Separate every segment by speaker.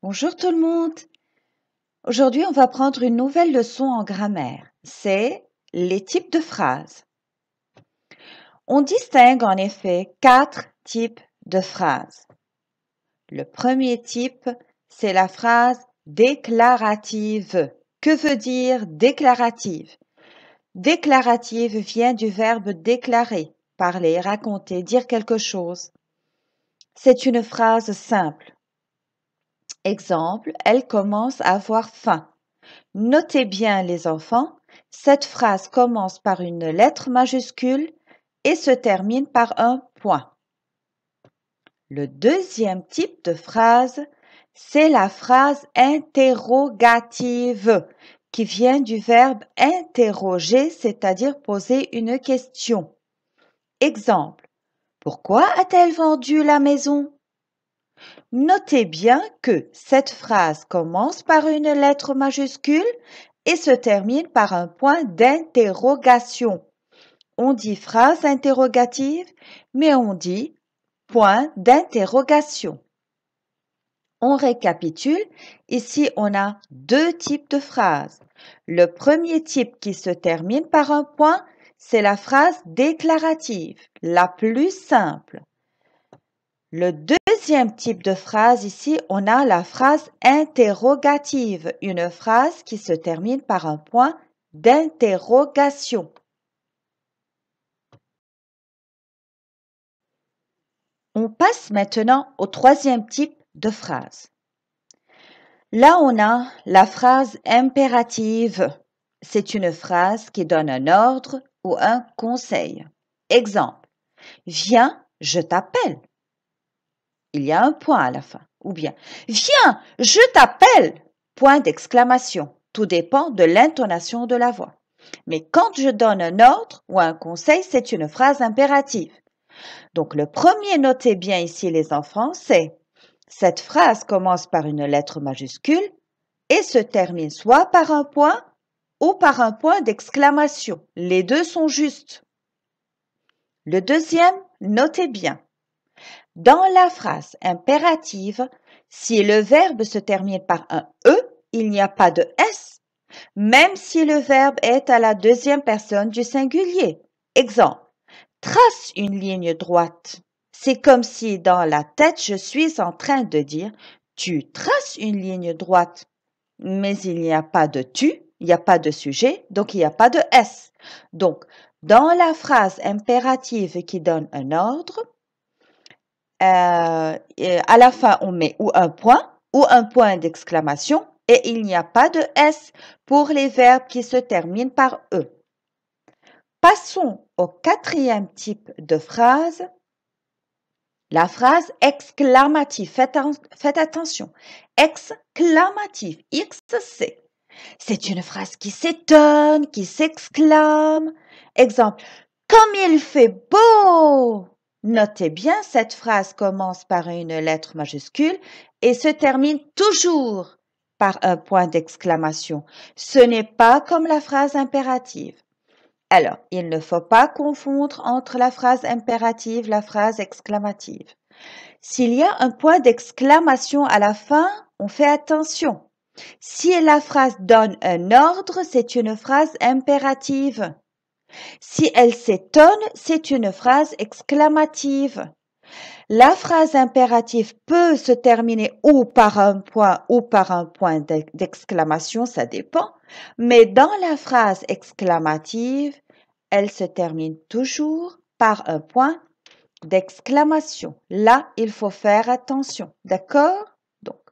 Speaker 1: Bonjour tout le monde. Aujourd'hui, on va prendre une nouvelle leçon en grammaire. C'est les types de phrases. On distingue en effet 4 types de phrases. Le premier type, c'est la phrase déclarative. Que veut dire déclarative? Déclarative vient du verbe déclarer, parler, raconter, dire quelque chose. C'est une phrase simple. Exemple, elle commence à avoir faim. Notez bien les enfants, cette phrase commence par une lettre majuscule et se termine par un point. Le deuxième type de phrase, c'est la phrase interrogative qui vient du verbe interroger, c'est-à-dire poser une question. Exemple, pourquoi a-t-elle vendu la maison? Notez bien que cette phrase commence par une lettre majuscule et se termine par un point d'interrogation. On dit phrase interrogative, mais on dit point d'interrogation. On récapitule. Ici, on a 2 types de phrases. Le premier type qui se termine par un point, c'est la phrase déclarative, la plus simple. Le deuxième type de phrase, ici, on a la phrase interrogative, une phrase qui se termine par un point d'interrogation. On passe maintenant au troisième type de phrase. Là, on a la phrase impérative. C'est une phrase qui donne un ordre ou un conseil. Exemple, viens, je t'appelle. Il y a un point à la fin. Ou bien, viens, je t'appelle, point d'exclamation. Tout dépend de l'intonation de la voix. Mais quand je donne un ordre ou un conseil, c'est une phrase impérative. Donc, le premier, notez bien ici les enfants, c'est cette phrase commence par une lettre majuscule et se termine soit par un point ou par un point d'exclamation. Les deux sont justes. Le deuxième, notez bien. Dans la phrase impérative, si le verbe se termine par un E, il n'y a pas de S, même si le verbe est à la deuxième personne du singulier. Exemple, trace une ligne droite. C'est comme si dans la tête, je suis en train de dire tu traces une ligne droite. Mais il n'y a pas de tu, il n'y a pas de sujet, donc il n'y a pas de S. Donc, dans la phrase impérative qui donne un ordre, à la fin, on met ou un point d'exclamation et il n'y a pas de S pour les verbes qui se terminent par E. Passons au quatrième type de phrase, la phrase exclamative. Faites attention. Exclamative, XC. C'est une phrase qui s'étonne, qui s'exclame. Exemple, comme il fait beau! Notez bien, cette phrase commence par une lettre majuscule et se termine toujours par un point d'exclamation. Ce n'est pas comme la phrase impérative. Alors, il ne faut pas confondre entre la phrase impérative et la phrase exclamative. S'il y a un point d'exclamation à la fin, on fait attention. Si la phrase donne un ordre, c'est une phrase impérative. Si elle s'étonne, c'est une phrase exclamative. La phrase impérative peut se terminer ou par un point d'exclamation, ça dépend. Mais dans la phrase exclamative, elle se termine toujours par un point d'exclamation. Là, il faut faire attention. D'accord? Donc,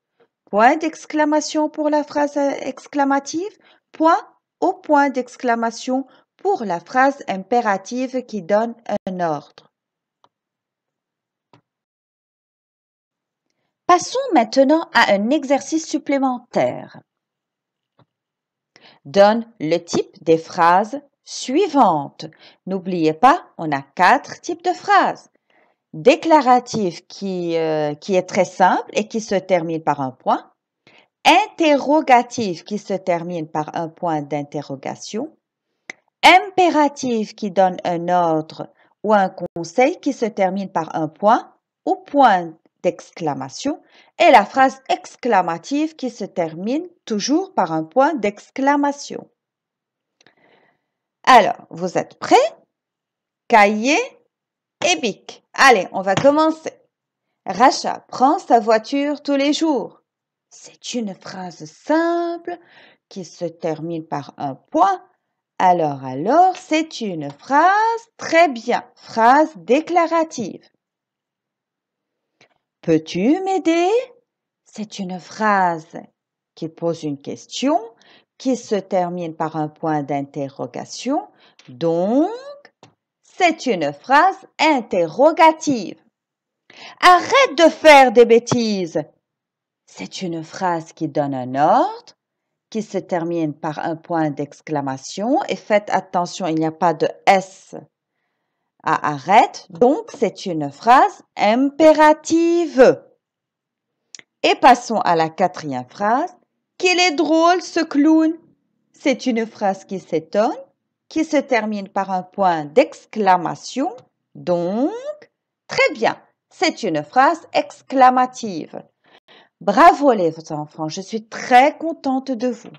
Speaker 1: point d'exclamation pour la phrase exclamative, point au point d'exclamation pour la phrase impérative qui donne un ordre. Passons maintenant à un exercice supplémentaire. Donne le type des phrases suivantes. N'oubliez pas, on a 4 types de phrases. Déclarative qui est très simple et qui se termine par un point. Interrogative qui se termine par un point d'interrogation. Impérative qui donne un ordre ou un conseil qui se termine par un point ou point d'exclamation et la phrase exclamative qui se termine toujours par un point d'exclamation. Alors, vous êtes prêts? Cahier et bic. Allez, on va commencer. Racha prend sa voiture tous les jours. C'est une phrase simple qui se termine par un point. Alors, c'est une phrase très bien, phrase déclarative. Peux-tu m'aider? C'est une phrase qui pose une question, qui se termine par un point d'interrogation. Donc, c'est une phrase interrogative. Arrête de faire des bêtises. C'est une phrase qui donne un ordre, qui se termine par un point d'exclamation. Et faites attention, il n'y a pas de S à arrête. Donc, c'est une phrase impérative. Et passons à la quatrième phrase. Qu'il est drôle ce clown. C'est une phrase qui s'étonne, qui se termine par un point d'exclamation. Donc, très bien, c'est une phrase exclamative. Bravo les enfants, je suis très contente de vous.